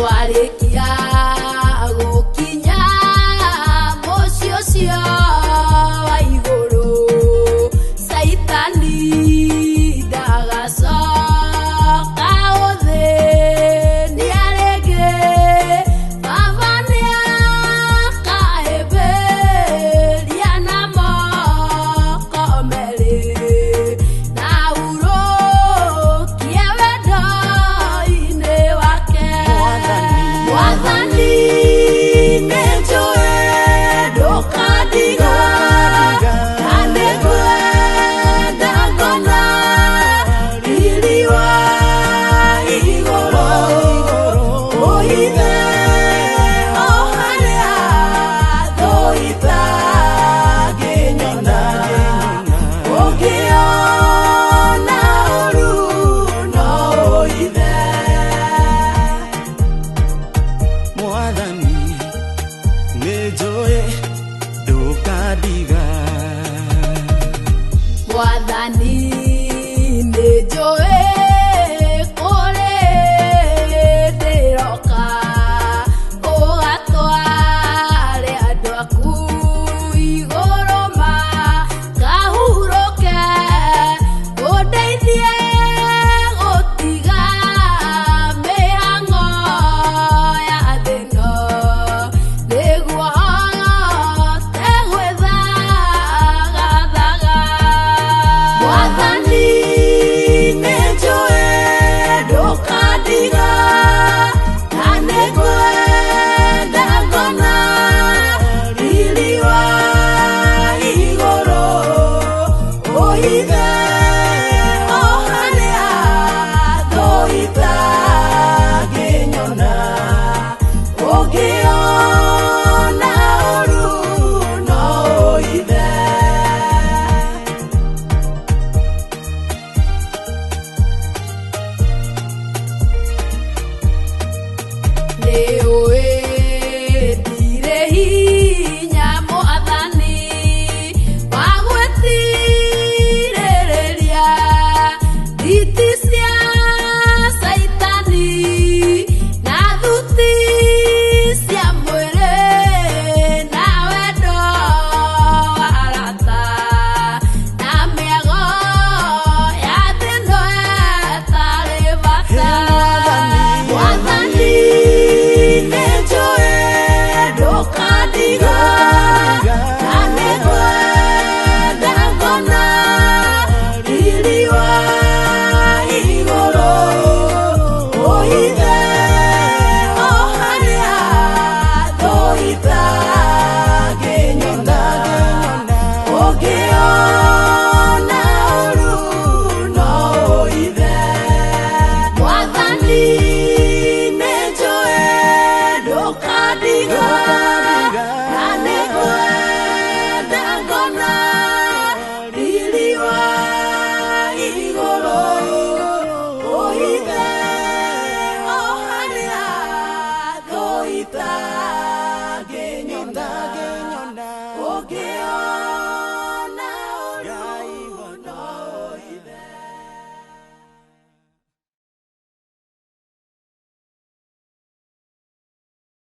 Warikia gukinya mucio cio wa iguru Saitani ndagacoka uthi niarege baba niakahĩmbĩria na moko merĩ na urũkie wendo-inĩ wake. Mwathani nĩnjũĩ ndũkandiga na nĩngwenda ngona riri wa igũrũ ũhithe o harĩa thũ itangĩnyona ũngĩona ũru no ũhithe. Mwathani nĩnjũĩ ndũkandiga. Mwathani nĩnjũĩ kũrĩ ndĩroka ũgatware andũ aku igũrũ makahurũke ũndeithie gũtiga mĩhang'o ya thĩ ĩno nĩguo hote gwĩthagathaga. Mwathani nĩnjũĩ ndũkandiga na nĩngwenda ngona riri wa igũrũ ũhithe o harĩa thũ itangĩnyona ũngĩona ũru no ũhithe. Nĩũĩ